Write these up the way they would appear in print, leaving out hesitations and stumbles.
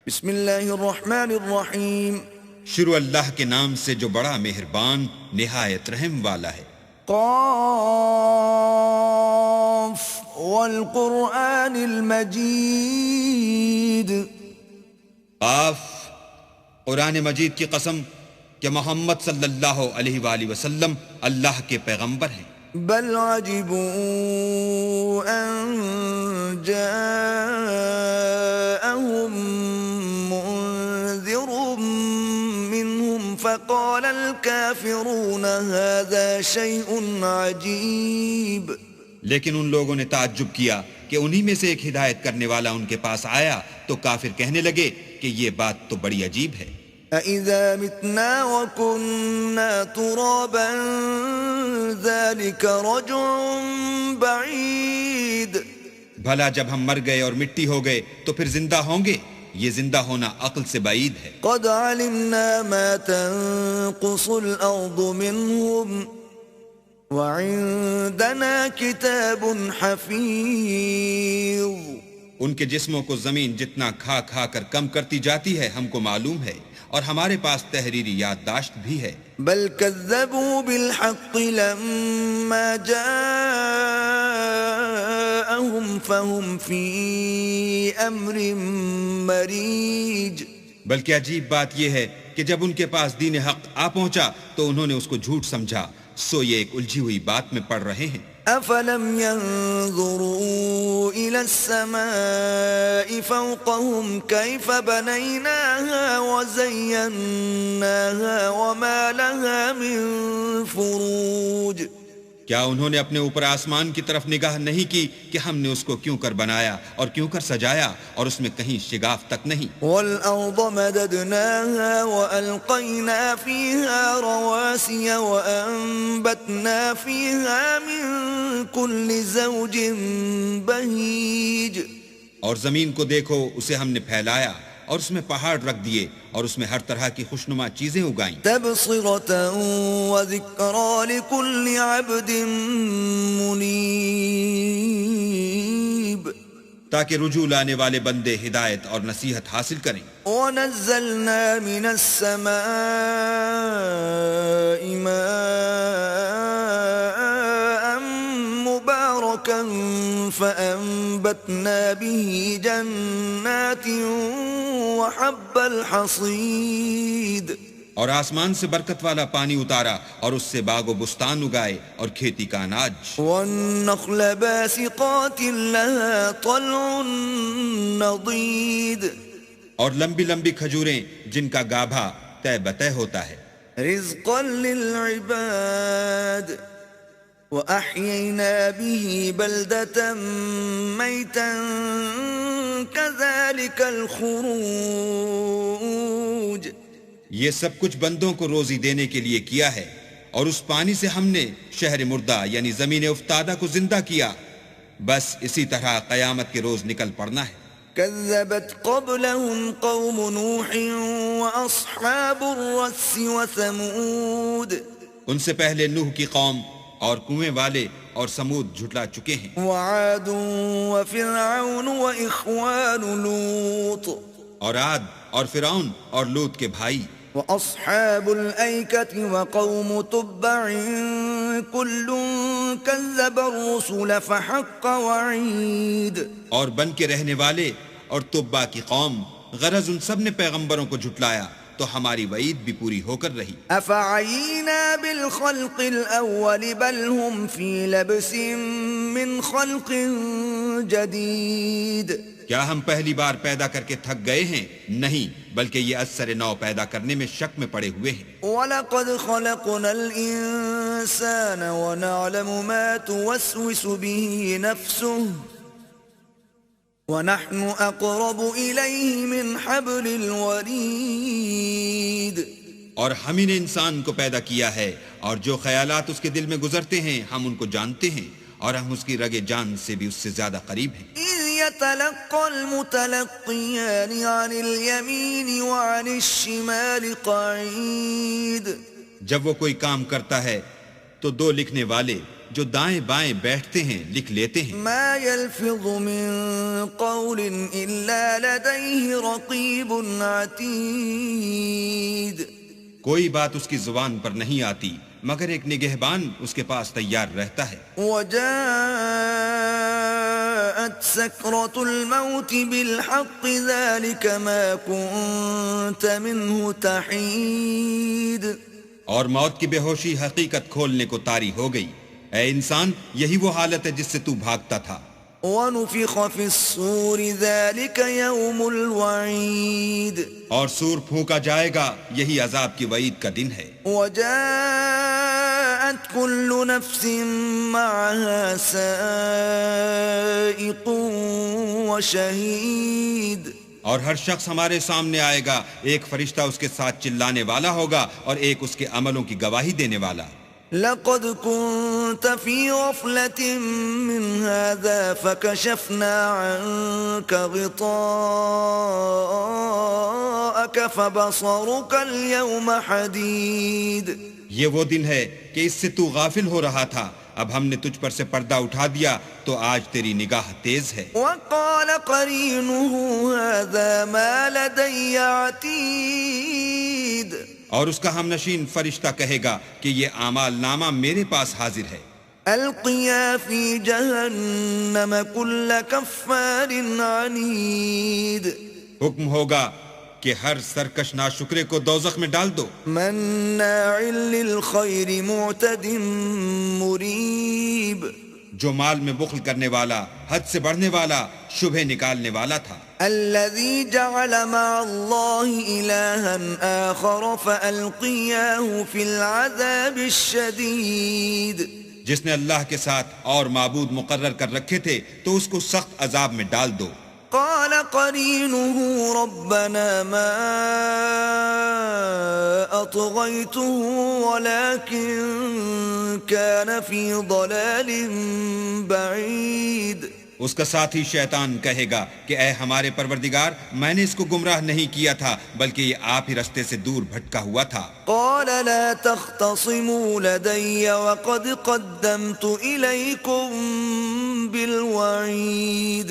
بسم اللہ الرحمن الرحیم. شروع اللہ کے نام سے جو بڑا مہربان نہایت رحم والا ہے. قاف والقرآن المجید. قاف، قرآن مجید کی قسم کہ محمد صلی اللہ علیہ وآلہ وسلم اللہ کے پیغمبر ہیں. بل عجبوا ان جاءهم منذر منهم فقال الكافرون هذا شيء عجيب. لیکن ان لوگوں نے تعجب کیا کہ انہی میں سے ایک ہدایت کرنے والا ان کے پاس آیا تو کافر کہنے لگے کہ یہ بات تو بڑی عجیب ہے. أَإِذَا مِتْنَا وَكُنَّا تُرَابًا ذَلِكَ رَجْعٌ بَعِيدٌ. بھلا جب ہم مر گئے اور مٹی ہو گئے تو پھر زندہ ہوں گے؟ یہ زندہ ہونا عقل سے بعید ہے. قَدْ عَلِمْنَا مَا تَنقُصُ الْأَرْضُ مِنْهُمْ وَعِنْدَنَا كِتَابٌ حَفِيظٌ. ان کے جسموں کو زمین جتنا کھا کھا کر کم کرتی جاتی ہے ہم کو معلوم ہے، اور ہمارے پاس تحریری یادداشت بھی ہے. بل كذبوا بالحق لما جاءهم فهم في أمر مريج. بلکہ عجیب بات یہ ہے کہ جب ان کے پاس دین حق آ پہنچا تو انہوں نے اس کو جھوٹ سمجھا، سو یہ ایک الجھی ہوئی بات میں پڑ رہے ہیں. أفلم ينظروا إلى السماء فوقهم كيف بنيناها وزيناها وما لها من فروج. کیا انہوں نے اپنے اوپر آسمان کی طرف نگاہ نہیں کی کہ ہم نے اس کو کیوں کر بنایا اور کیوں کر سجایا اور اس میں کہیں شگاف تک نہیں. والأرض مددناها وألقينا فيها رواسي وأنبتنا فيها من كل زوج بهيج. اور زمین کو دیکھو، اسے ہم نے پھیلایا اور اس میں پہاڑ رکھ دیے اور اس میں ہر طرح کی خوشنما چیزیں اگائیں. تبصرة وذكرى لكل عبد منيب. تاکہ رجوع لانے والے بندے ہدایت اور نصیحت حاصل کریں. ونزلنا من السماء ماء مباركا فأنبتنا به جنات وحب الحصيد. اور آسمان سے برکت والا پانی اتارا اور اس سے باغ و بستان اگائے اور کھیتی کا اناج. والنخل باسقات لها طلع نضيد. اور لمبی لمبی کھجوریں جن کا گابھا طے بطے ہوتا ہے. رزقا للعباد وأحيينا به بلدة ميتا كذلك الخروج. یہ سب کچھ بندوں کو روزی دینے کے لیے کیا ہے، اور اس پانی سے ہم نے شہر مردہ یعنی زمین افتادہ کو زندہ کیا. بس اسی طرح قیامت کے روز نکل پڑنا ہے. كذبت قبلهم قوم نوح وأصحاب الرس وثمود. ان سے پہلے نوح کی قوم اور کنویں والے اور سمود جھٹلا چکے ہیں. وعاد وفرعون وإخوان لوط. اور عاد اور فرعون اور لوط کے بھائی. وأصحاب الأيكة وقوم تبع كل كذب الرسل فحق وعيد. اور بن کے رہنے والے اور تبا کی قوم، غرض ان سب نے پیغمبروں کو جھٹلایا تو ہماری وعید بھی پوری ہو کر رہی. أفعينا بالخلق الأول بل هم في لبس من خلق جديد. کیا ہم پہلی بار پیدا کر کے تھک گئے ہیں؟ نہیں، بلکہ یہ اثر نو پیدا کرنے میں شک میں پڑے ہوئے ہیں. وَلَقَدْ خَلَقْنَا الْإِنسَانَ وَنَعْلَمُ مَا تُوَسْوِسُ بِهِ نَفْسُهُ وَنَحْنُ أَقْرَبُ إِلَيْهِ مِنْ حَبْلِ الْوَرِيدِ. اور ہم ہی نے انسان کو پیدا کیا ہے، اور جو خیالات اس کے دل میں گزرتے ہیں ہم ان کو جانتے ہیں، اور ہم اس کی رگ جان سے بھی اس سے زیادہ قریب ہیں. إِذْ يَتَلَقَّى الْمُتَلَقِّيَانِ عَنِ الْيَمِينِ وَعَنِ الشِّمَالِ قَعِيدٌ. جب وہ کوئی کام کرتا ہے تو دو لکھنے والے جو دائیں بائیں بیٹھتے ہیں لکھ لیتے ہیں. ما يلفظ من قول إلا لديه رقيب عتيد. کوئی بات اس کی زبان پر نہیں آتی مگر ایک نگہبان اس کے پاس تیار رہتا ہے. وجاءت سكرة الموت بالحق ذلك ما كنت منه تحيد. اور موت کی بے ہوشی حقیقت کھولنے کو طاری ہو گئی. اے انسان یہی وہ حالت ہے جس سے تو بھاگتا تھا. وَنُفِخَ فِي الصُّورِ ذَلِكَ يَوْمُ الْوَعِيدِ. اور سور پھونکا جائے گا یہی عذاب کی وعید کا دن ہے. وَجَاءَتْ كُلُّ نَفْسٍ مَّعَهَا سَائِقٌ وَشَهِيدٌ. اور ہر شخص ہمارے سامنے آئے گا، ایک فرشتہ اس کے ساتھ چلانے والا ہوگا اور ایک اس کے عملوں کی گواہی دینے والا. لقد كنت في غفلة من هذا فكشفنا عنك غطاءك فبصرك اليوم حديد. یہ وہ دن ہے کہ اس سے تو غافل ہو رہا تھا، اب ہم نے تجھ پر سے پردہ اٹھا دیا تو آج تیری نگاہ تیز ہے. وقال قرينه هذا ما لدي عتيد. اور اس کا ہم نشین فرشتہ کہے گا کہ یہ اعمال نامہ میرے پاس حاضر ہے. القيا في جهنم كل كفار عنيد. حکم ہوگا کہ ہر سرکش ناشکرے کو دوزخ میں ڈال دو. مناع للخير معتد مريب. جو مال میں بخل کرنے والا، حد سے بڑھنے والا، شبہ نکالنے والا تھا. الذي جعل مع الله إلها آخر فألقياه في العذاب الشديد. جس نے اللہ کے ساتھ اور معبود مقرر کر رکھے تھے تو اس کو سخت عذاب میں ڈال دو. قال قرينه ربنا ما أطغيته ولكن كان في ضلال بعيد. اس کا ساتھی شیطان کہے گا کہ اے ہمارے پروردگار، میں نے اس کو گمراہ نہیں کیا تھا بلکہ یہ آپ ہی رستے سے دور بھٹکا ہوا تھا. قال لا تختصموا لدي وقد قدمت إليكم بالوعيد.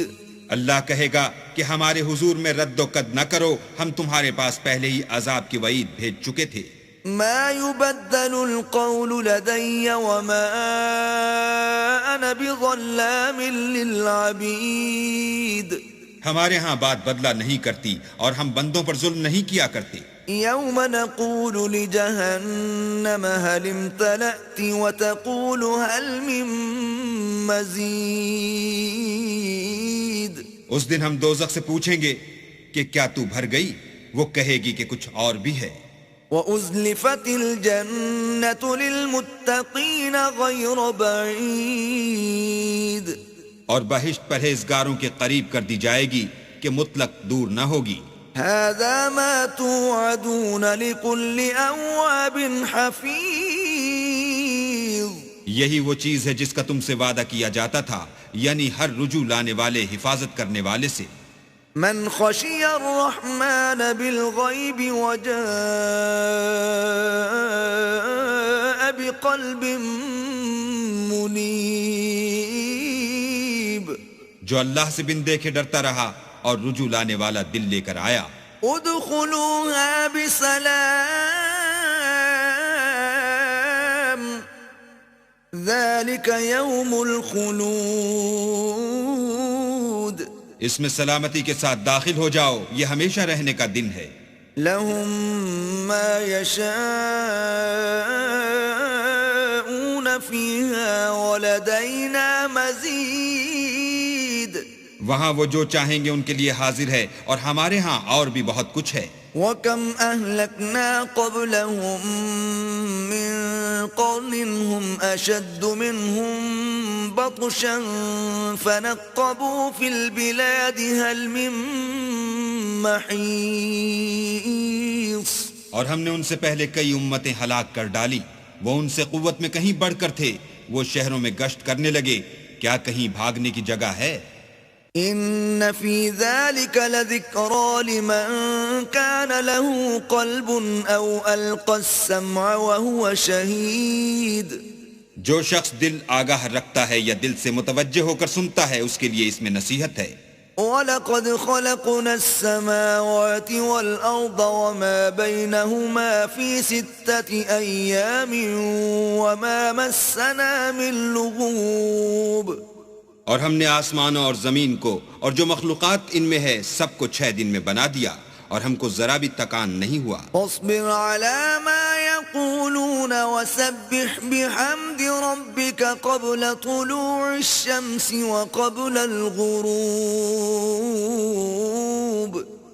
اللہ کہے گا کہ ہمارے حضور میں رد و قد نہ کرو، ہم تمہارے پاس پہلے ہی عذاب کی وعید بھیج چکے تھے. ما يبدل القول لدي وما أنا بظلام للعبيد. ہمارے ہاں بات بدلہ نہیں کرتی اور ہم بندوں پر ظلم نہیں کیا کرتے. يوم نقول لجهنم هل امتلأت وتقول هل من مزيد. اس دن ہم دوزخ سے پوچھیں گے کہ کیا تو بھر گئی؟ وہ کہے گی کہ کچھ اور بھی ہے. وَأُزْلِفَتِ الْجَنَّةُ لِلْمُتَّقِينَ غَيْرَ بَعِيدٍ. اور بہشت پرہیزگاروں کے قریب کر دی جائے گی کہ مطلق دور نہ ہوگی. هَذَا مَا تُوعَدُونَ لِكُلِّ أَوَّابٍ حَفِيظٍ. یہی وہ چیز ہے جس کا تم سے وعدہ کیا جاتا تھا، یعنی ہر رجوع لانے والے، حفاظت کرنے والے سے. من خشي الرحمن بالغيب وجاء بقلب منيب. جو اللہ سے بن دیکھے ڈرتا رہا اور رجوع لانے والا دل لے کر آیا. ادخلوها بسلام ذلك يوم الخلود. اس میں سلامتی کے ساتھ داخل ہو جاؤ، یہ ہمیشہ رہنے کا دن ہے. لهم ما يشاءون فيها ولدينا مزيد. وہاں وہ جو چاہیں گے ان کے لیے حاضر ہے اور ہمارے ہاں اور بھی بہت کچھ ہے. وَكَمْ أَهْلَكْنَا قَبْلَهُمْ مِنْ قَرْنٍ هُمْ أَشَدُّ مِنْهُمْ بَطْشًا فَنَقَّبُوا فِي الْبِلَادِ هَلْ مِنْ مَحِيصٍ. اور ہم نے ان سے پہلے کئی امتیں ہلاک کر ڈالی، وہ ان سے قوت میں کہیں بڑھ کر تھے، وہ شہروں میں گشت کرنے لگے، کیا کہیں بھاگنے کی جگہ ہے؟ ان في ذلك لذكرى لمن كان له قلب او القى السمع وهو شهيد. جو شخص دل آگاہ رکھتا ہے یا دل سے متوجہ ہو کر سنتا ہے اس کے لیے اس میں نصیحت ہے. وَلَقَدْ خَلَقْنَا السَّمَاوَاتِ وَالْأَرْضَ وَمَا بَيْنَهُمَا فِي 6 أَيَّامٍ وَمَا مَسَّنَا مِن لُغُوبٍ. اور ہم نے آسمانوں اور زمین کو اور جو مخلوقات ان میں ہے سب کو 6 دن میں بنا دیا اور ہم کو ذرا بھی تکان نہیں ہوا. فاصبر على ما يقولون وسبح بحمد ربك قبل طلوع الشمس وقبل الغروب.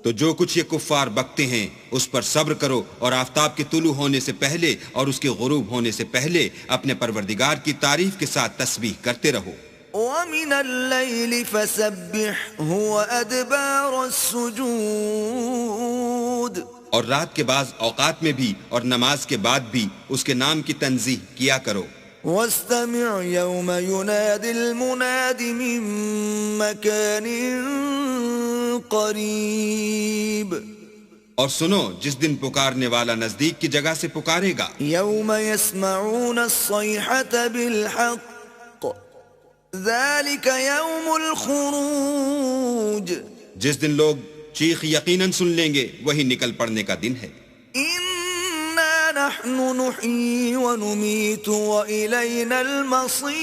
تو جو کچھ یہ کفار بکتے ہیں اس پر صبر کرو اور آفتاب کے طلوع ہونے سے پہلے اور اس کے غروب ہونے سے پہلے اپنے پروردگار کی تعریف کے ساتھ تسبیح کرتے رہو. وَمِنَ اللَّيْلِ فَسَبِّحْهُ وَأَدْبَارَ السُّجُودِ. اور رات کے بعض اوقات میں بھی اور نماز کے بعد بھی اس کے نام کی تنزیہ کیا کرو. وَاسْتَمِعْ يَوْمَ يُنَادِ الْمُنَادِ مِن مَّكَانٍ قَرِيبٍ. اور سنو جس دن پکارنے والا نزدیک کی جگہ سے پکارے گا. يَوْمَ يَسْمَعُونَ الصَّيْحَةَ بِالْحَقِّ ذَلِكَ يَوْمُ الْخُرُوجِ. جس دن لوگ چیخ یقیناً سن لیں گے وہی نکل پڑنے کا دن ہے. إِنَّا نَحْنُ نُحْيِي وَنُمِيتُ وَإِلَيْنَا الْمَصِيرُ.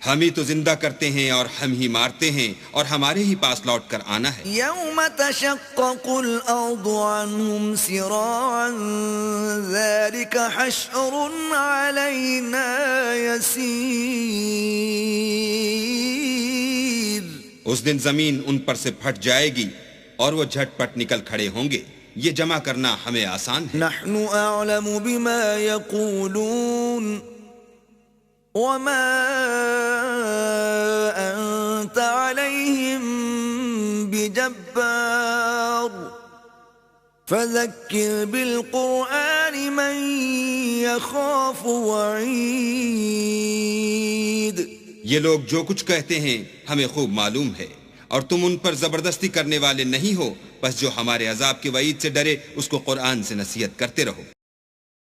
ہم ہی تو زندہ کرتے ہیں اور ہم ہی مارتے ہیں اور ہمارے ہی پاس لوٹ کر آنا ہے. يَوْمَ تَشَقَّقُ الْأَرْضُ عَنْهُمْ سِرَاعًا ذَلِكَ حَشْرٌ عَلَيْنَا يَسِيرٌ. اس دن زمین ان پر سے پھٹ جائے گی اور وہ جھٹ پٹ نکل کھڑے ہوں گے. یہ جمع کرنا ہمیں آسان ہے. نحن أعلم بما يقولون وما أنت عليهم بجبار فذكر بالقرآن من يخاف وعيد. یہ لوگ جو کچھ کہتے ہیں ہمیں خوب معلوم ہے اور تم ان پر زبردستی کرنے والے نہیں ہو. بس جو ہمارے عذاب کے وعید سے ڈرے اس کو قرآن سے نصیحت کرتے رہو.